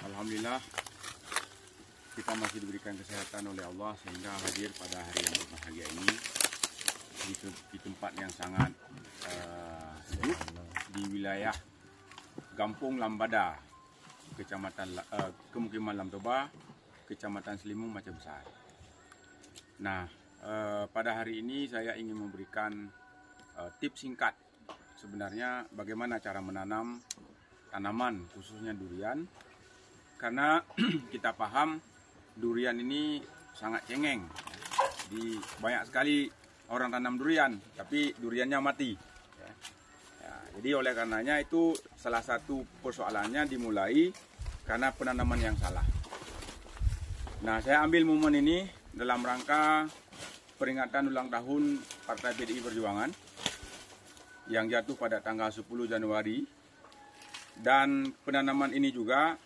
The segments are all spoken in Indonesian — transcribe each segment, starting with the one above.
Alhamdulillah kita masih diberikan kesehatan oleh Allah sehingga hadir pada hari yang berbahagia ini di tempat yang sangat sejuk di wilayah Kampung Lambada, Kecamatan Kemukiman Lamtoba, Kecamatan Selimung, Aceh Besar. Nah, pada hari ini saya ingin memberikan tips singkat sebenarnya bagaimana cara menanam tanaman khususnya durian, karena kita paham durian ini sangat cengeng. Banyak sekali orang tanam durian tapi duriannya mati. Jadi oleh karenanya itu salah satu persoalannya dimulai karena penanaman yang salah. Nah, saya ambil momen ini dalam rangka peringatan ulang tahun Partai PDI Perjuangan yang jatuh pada tanggal 10 Januari. Dan penanaman ini juga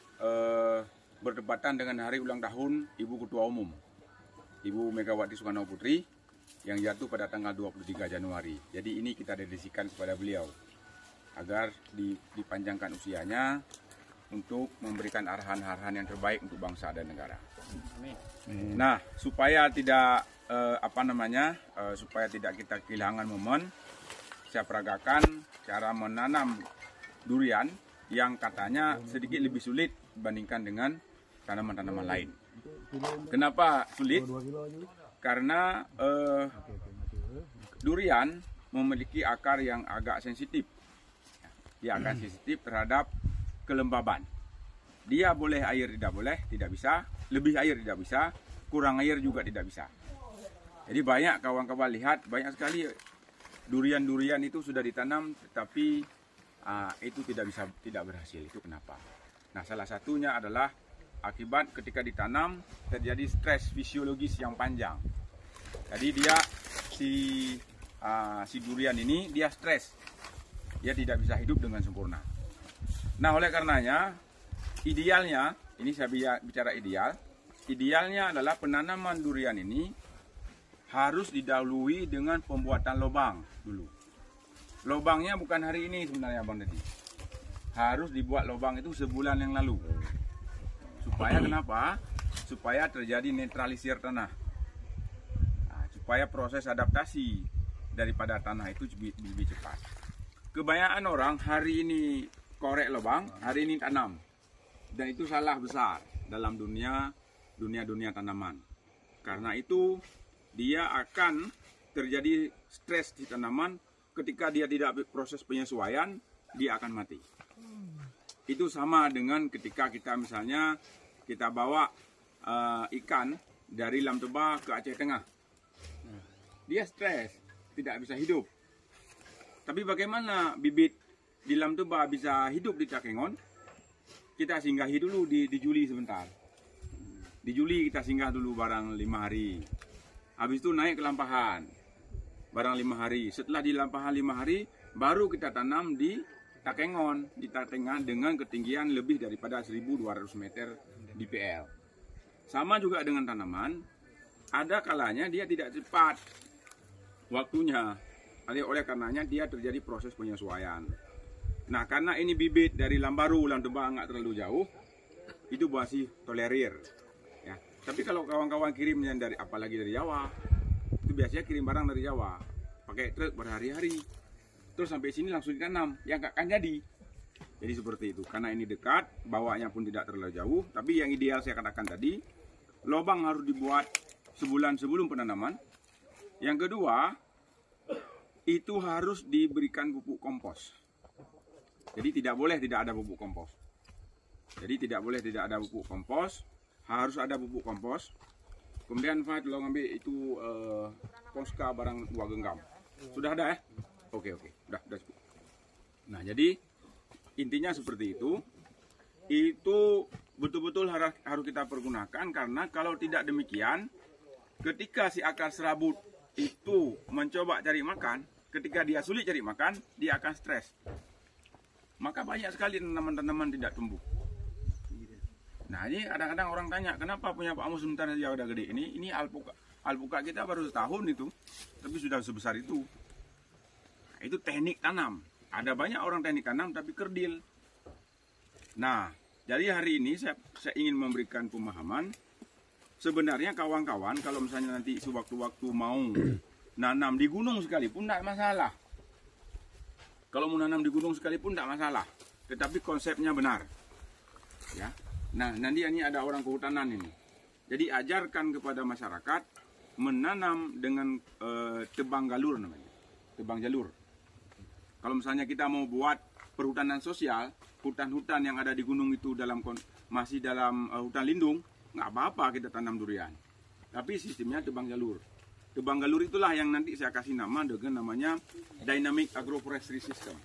berdepatan dengan hari ulang tahun Ibu Ketua Umum, Ibu Megawati Soekarno Putri, yang jatuh pada tanggal 23 Januari. Jadi ini kita dedikasikan kepada beliau agar dipanjangkan usianya untuk memberikan arahan-arahan yang terbaik untuk bangsa dan negara. Nah, supaya tidak supaya tidak kita kehilangan momen, saya peragakan cara menanam durian yang katanya sedikit lebih sulit dibandingkan dengan tanaman-tanaman lain. Kenapa sulit? Karena durian memiliki akar yang agak sensitif. Dia akan sensitif terhadap kelembaban. Dia boleh air tidak bisa, lebih air tidak bisa, kurang air juga tidak bisa. Jadi banyak kawan-kawan lihat, banyak sekali durian-durian itu sudah ditanam tetapi itu tidak berhasil. Itu kenapa? Nah, salah satunya adalah akibat ketika ditanam terjadi stres fisiologis yang panjang. Jadi dia si durian ini dia stres, dia tidak bisa hidup dengan sempurna. Nah, oleh karenanya idealnya, ini saya bicara idealnya adalah penanaman durian ini harus didahului dengan pembuatan lubang dulu. Lubangnya bukan hari ini sebenarnya Bang Dedi. Harus dibuat lubang itu sebulan yang lalu. Supaya kenapa? Supaya terjadi netralisir tanah. Nah, supaya proses adaptasi daripada tanah itu lebih cepat. Kebanyakan orang hari ini korek lubang, hari ini tanam. Dan itu salah besar dalam dunia tanaman. Karena itu dia akan terjadi stres di tanaman. Ketika dia tidak proses penyesuaian, dia akan mati. Itu sama dengan ketika kita misalnya kita bawa ikan dari Lamtoba ke Aceh Tengah. Dia stres, tidak bisa hidup. Tapi bagaimana bibit di Lamtoba bisa hidup di Cakengon? Kita singgahi dulu di Juli sebentar. Di Juli kita singgah dulu barang 5 hari. Habis itu naik ke Lampahan barang 5 hari. Setelah di Lampahan 5 hari, baru kita tanam di Takengon, di Tengah dengan ketinggian lebih daripada 1.200 meter DPL. Sama juga dengan tanaman, ada kalanya dia tidak cepat waktunya. Oleh karenanya dia terjadi proses penyesuaian. Nah, karena ini bibit dari Lambaru, Lamtoba nggak terlalu jauh, itu masih tolerir. Ya. Tapi kalau kawan-kawan kirimnya apalagi dari Jawa, itu biasanya kirim barang dari Jawa pakai truk berhari-hari, terus sampai sini langsung ditanam, ya nggak akan jadi. Jadi seperti itu. Karena ini dekat, bawanya pun tidak terlalu jauh. Tapi yang ideal saya katakan tadi, lubang harus dibuat sebulan sebelum penanaman. Yang kedua, itu harus diberikan pupuk kompos. Jadi tidak boleh tidak ada pupuk kompos. Harus ada pupuk kompos. Kemudian Fahad lo ngambil itu Poska barang 2 genggam. Sudah ada ya? Oke. Udah cukup. Nah, jadi intinya seperti itu. Itu betul-betul harus kita pergunakan, karena kalau tidak demikian, ketika si akar serabut itu mencoba cari makan, ketika dia sulit cari makan, dia akan stres. Maka banyak sekali tanaman-tanaman tidak tumbuh. Nah, ini kadang-kadang orang tanya, kenapa punya Pak Mus sebentar saja udah gede? Ini alpukat kita baru setahun itu, tapi sudah sebesar itu. Nah, itu teknik tanam. Ada banyak orang teknik tanam tapi kerdil. Nah, jadi hari ini saya ingin memberikan pemahaman. Sebenarnya kawan-kawan, kalau misalnya nanti sewaktu-waktu mau nanam di gunung sekalipun tidak masalah. Kalau mau nanam di gunung sekalipun tidak masalah. Tetapi konsepnya benar. Ya. Nah, nanti ini ada orang kehutanan ini. Jadi ajarkan kepada masyarakat menanam dengan tebang galur namanya. Tebang jalur. Kalau misalnya kita mau buat perhutanan sosial, hutan-hutan yang ada di gunung itu masih dalam hutan lindung, nggak apa-apa kita tanam durian. Tapi sistemnya tebang jalur. Tebang galur itulah yang nanti saya kasih nama dengan namanya Dynamic Agroforestry System.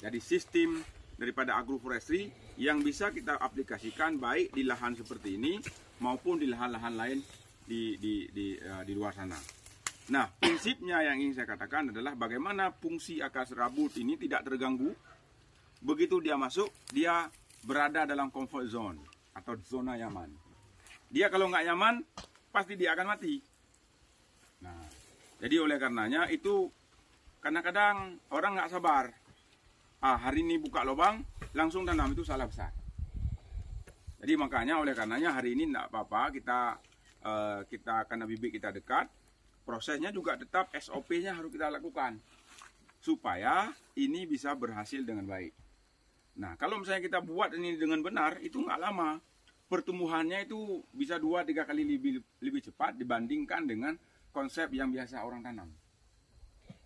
Jadi sistem daripada agroforestry yang bisa kita aplikasikan baik di lahan seperti ini maupun di lahan-lahan lain di luar sana. Nah, prinsipnya yang ingin saya katakan adalah bagaimana fungsi akar serabut ini tidak terganggu. Begitu dia masuk, dia berada dalam comfort zone atau zona nyaman. Dia kalau nggak nyaman, pasti dia akan mati. Nah, jadi oleh karenanya itu kadang-kadang orang nggak sabar. Hari ini buka lubang, langsung tanam, itu salah besar. Jadi makanya oleh karenanya hari ini tidak apa-apa, kita karena bibit kita dekat, prosesnya juga tetap SOP-nya harus kita lakukan supaya ini bisa berhasil dengan baik. Nah, kalau misalnya kita buat ini dengan benar, itu nggak lama. Pertumbuhannya itu bisa 2-3 kali lebih cepat dibandingkan dengan konsep yang biasa orang tanam.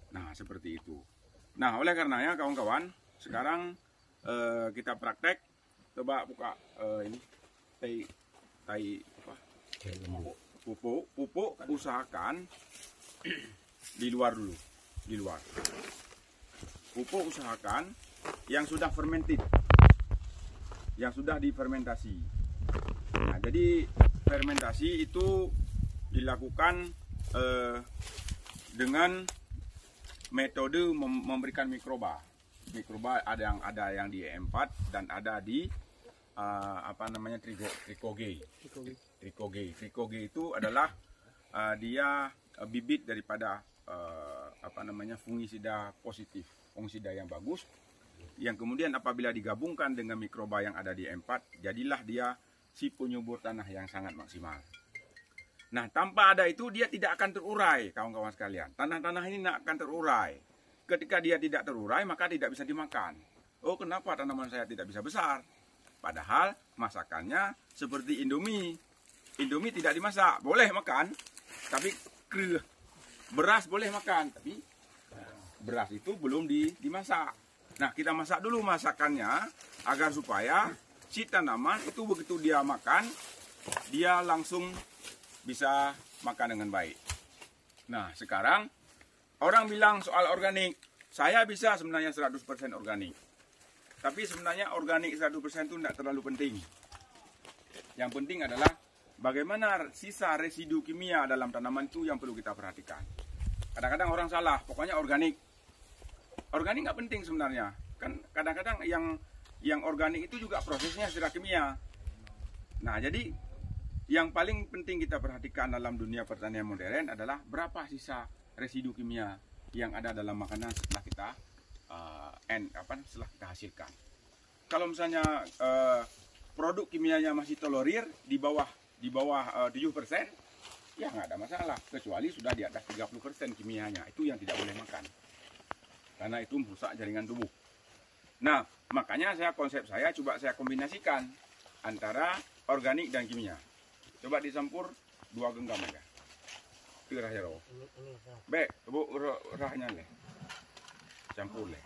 Nah, seperti itu. Nah, oleh karenanya kawan-kawan, sekarang kita praktek. Coba buka ini pupuk usahakan di luar dulu, di luar. Pupuk usahakan yang sudah fermented, yang sudah difermentasi. Nah, jadi fermentasi itu dilakukan dengan metode memberikan mikroba. Mikroba ada yang di E4 dan ada di trichogae. Trichogae itu adalah dia bibit daripada fungisida positif, fungisida yang bagus, yang kemudian apabila digabungkan dengan mikroba yang ada di E4, jadilah dia si penyubur tanah yang sangat maksimal. Nah, tanpa ada itu dia tidak akan terurai, kawan-kawan sekalian. Tanah-tanah ini tidak akan terurai. Ketika dia tidak terurai, maka tidak bisa dimakan. Oh, kenapa tanaman saya tidak bisa besar? Padahal masakannya seperti Indomie. Indomie tidak dimasak, boleh makan, tapi beras boleh makan, tapi beras itu belum dimasak. Nah, kita masak dulu masakannya agar supaya si tanaman itu begitu dia makan, dia langsung bisa makan dengan baik. Nah, sekarang orang bilang soal organik, saya bisa sebenarnya 100% organik. Tapi sebenarnya organik 100% itu tidak terlalu penting. Yang penting adalah bagaimana sisa residu kimia dalam tanaman itu yang perlu kita perhatikan. Kadang-kadang orang salah, pokoknya organik. Organik nggak penting sebenarnya. Kan kadang-kadang yang organik itu juga prosesnya secara kimia. Nah, jadi yang paling penting kita perhatikan dalam dunia pertanian modern adalah berapa sisa residu kimia yang ada dalam makanan setelah kita setelah kita hasilkan. Kalau misalnya produk kimianya masih tolerir di bawah 7%, ya nggak ada masalah. Kecuali sudah di atas 30% kimianya, itu yang tidak boleh makan. Karena itu merusak jaringan tubuh. Nah, makanya konsep saya coba saya kombinasikan antara organik dan kimia. Coba dicampur 2 genggam aja. Itu rahnya roh. Baik, rahnya leh. Campur leh.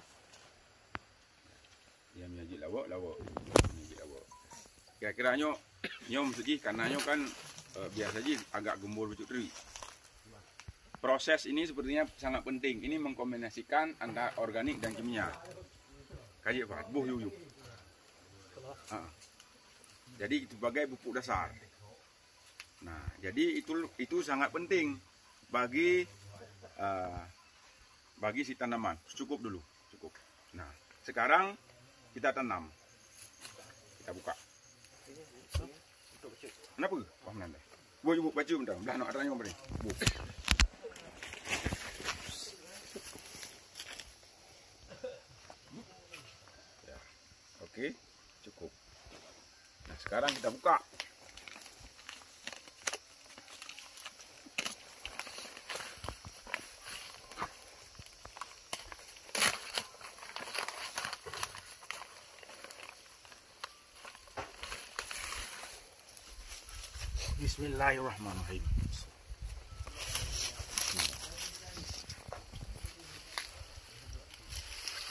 Ya miaji lawak. Kira-kira nyom segi karena kan biasa aja agak gembur bucuk teri. Proses ini sepertinya sangat penting. Ini mengkombinasikan antara organik dan kimia. Kayak apa? Buh yuyuk. Jadi itu sebagai pupuk dasar. Nah, jadi itu sangat penting bagi si tanaman. Cukup dulu, cukup. Nah, sekarang kita tanam. Kita buka. Kenapa? Wah, nanti. Bu, baca bentar. Belah nak tanya apa ni? Bu. Ya. Okey. cukup. Nah, sekarang kita buka. Bismillahirrahmanirrahim.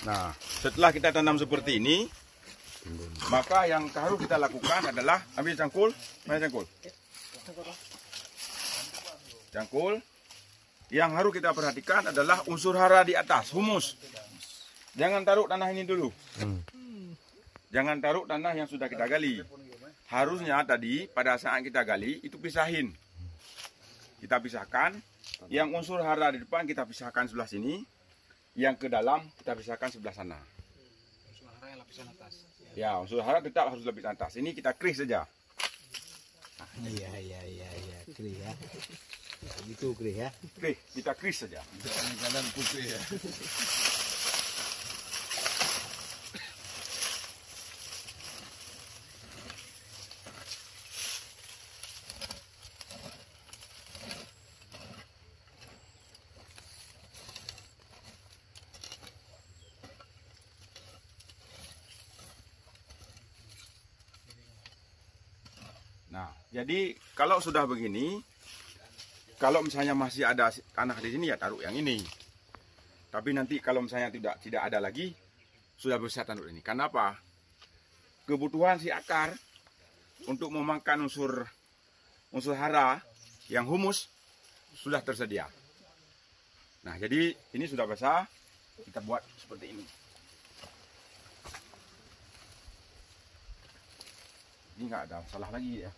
Nah, setelah kita tanam seperti ini, maka yang harus kita lakukan adalah ambil cangkul, mana cangkul? Cangkul. Yang harus kita perhatikan adalah unsur hara di atas, humus. Jangan taruh tanah ini dulu. Jangan taruh tanah yang sudah kita gali. Harusnya tadi pada saat kita gali itu pisahin. Kita pisahkan. Yang unsur hara di depan kita pisahkan sebelah sini. Yang ke dalam kita pisahkan sebelah sana. Unsur hara yang lapisan atas. Ya, unsur hara tetap harus lapis atas. Ini kita kris saja. Iya, kris ya. Gitu kris ya. Kris, kita kris saja. Kanan putih ya. Nah, jadi kalau sudah begini, kalau misalnya masih ada tanah di sini ya taruh yang ini. Tapi nanti kalau misalnya tidak ada lagi, sudah bisa taruh ini. Karena apa? Kebutuhan si akar untuk memakan unsur hara yang humus sudah tersedia. Nah, jadi ini sudah basah, kita buat seperti ini. Ini nggak ada salah lagi ya.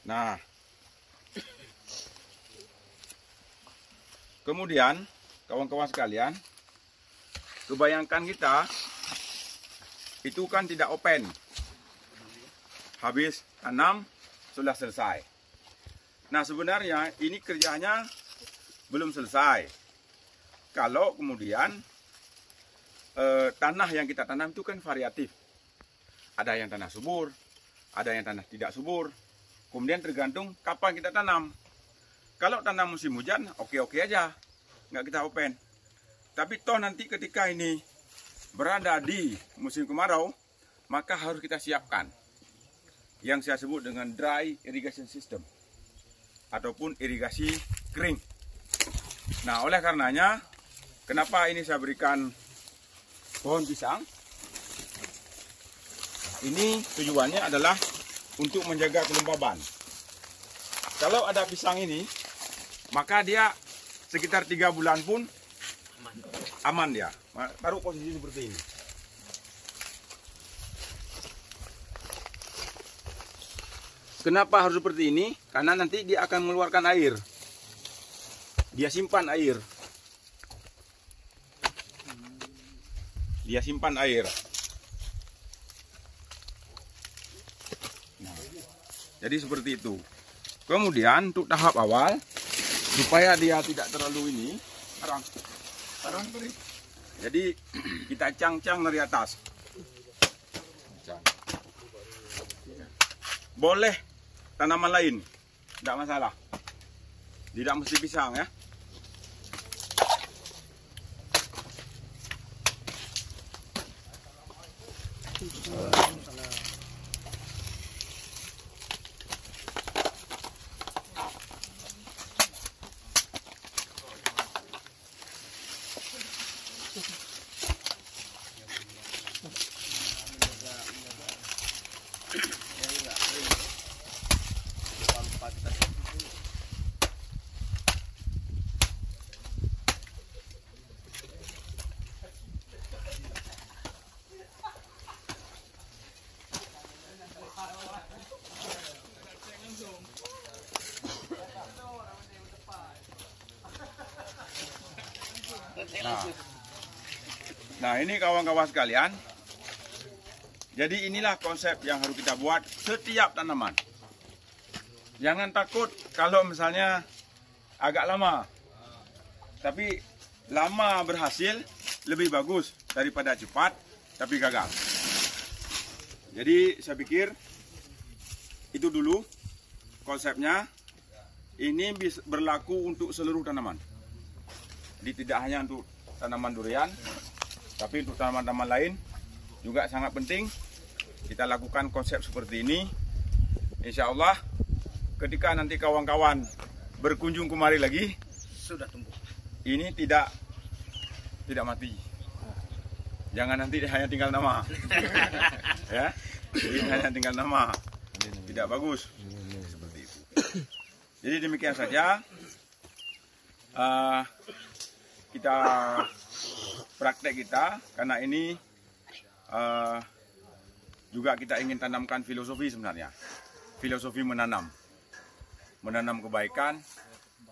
Nah, kemudian kawan-kawan sekalian, kebayangkan kita itu kan tidak open. Habis tanam sudah selesai. Nah, sebenarnya ini kerjanya belum selesai. Kalau kemudian tanah yang kita tanam itu kan variatif. Ada yang tanah subur, ada yang tanah tidak subur. Kemudian tergantung kapan kita tanam. Kalau tanam musim hujan, oke-oke aja. Nggak kita open. Tapi toh nanti ketika ini berada di musim kemarau, maka harus kita siapkan. Yang saya sebut dengan dry irrigation system. Ataupun irigasi kering. Nah, oleh karenanya, kenapa ini saya berikan pohon pisang? Ini tujuannya adalah untuk menjaga kelembaban. Kalau ada pisang ini, maka dia sekitar 3 bulan pun aman dia. Taruh posisi seperti ini. Kenapa harus seperti ini? Karena nanti dia akan mengeluarkan air. Dia simpan air. Dia simpan air. Jadi seperti itu. Kemudian untuk tahap awal, supaya dia tidak terlalu ini, jadi kita cang-cang dari atas. Boleh tanaman lain, tidak masalah. Tidak mesti pisang ya. Nah, Nah, ini kawan-kawan sekalian. Jadi inilah konsep yang harus kita buat setiap tanaman. Jangan takut kalau misalnya agak lama. Tapi lama berhasil lebih bagus daripada cepat tapi gagal. Jadi saya pikir itu dulu konsepnya. Ini berlaku untuk seluruh tanaman. Jadi tidak hanya untuk tanaman durian, tapi untuk tanaman-tanaman lain juga sangat penting kita lakukan konsep seperti ini. Insya Allah ketika nanti kawan-kawan berkunjung kemari lagi, Sudah tumbuh. ini tidak mati. Jangan nanti hanya tinggal nama. Ya, jadi hanya tinggal nama. Tidak bagus. Seperti itu. Jadi demikian saja kita praktek kita, karena ini juga kita ingin tanamkan filosofi sebenarnya. Filosofi menanam kebaikan,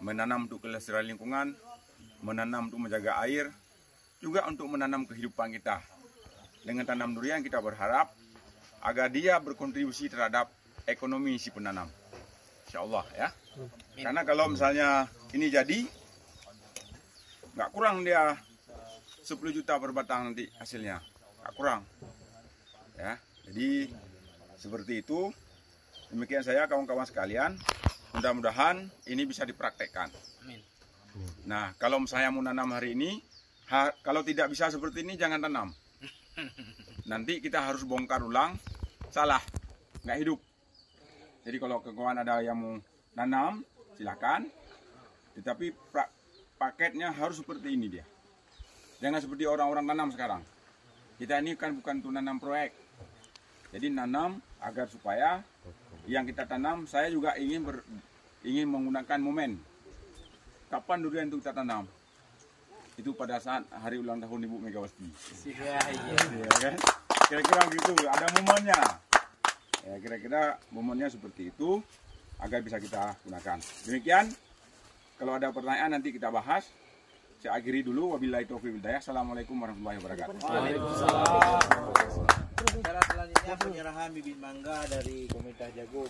menanam untuk kelestarian lingkungan, menanam untuk menjaga air, juga untuk menanam kehidupan kita. Dengan tanam durian kita berharap agar dia berkontribusi terhadap ekonomi si penanam. Insya Allah ya. Karena kalau misalnya ini jadi, nggak kurang dia 10 juta per batang nanti hasilnya, nggak kurang. Ya, jadi seperti itu. Demikian saya kawan-kawan sekalian. Mudah-mudahan ini bisa dipraktekkan. Nah, kalau misalnya mau nanam hari ini, kalau tidak bisa seperti ini jangan tanam. Nanti kita harus bongkar ulang, salah, nggak hidup. Jadi kalau kawan ada yang mau nanam, silakan. Tetapi paketnya harus seperti ini dia. Jangan seperti orang-orang tanam sekarang. Kita ini kan bukan untuk nanam proyek. Jadi nanam agar supaya yang kita tanam, saya juga ingin menggunakan momen. Kapan durian itu kita tanam? Itu pada saat hari ulang tahun Ibu Megawati. Iya. Ya, kan? Kira-kira gitu, ada momennya. Ya, kira-kira momennya seperti itu agar bisa kita gunakan. Demikian, kalau ada pertanyaan nanti kita bahas. Saya akhiri dulu. Wabillahi taufiq wal hidayah. Assalamualaikum warahmatullahi wabarakatuh. Waalaikumsalam. Cara selanjutnya penyerahan bibit mangga dari Komunitas Jago.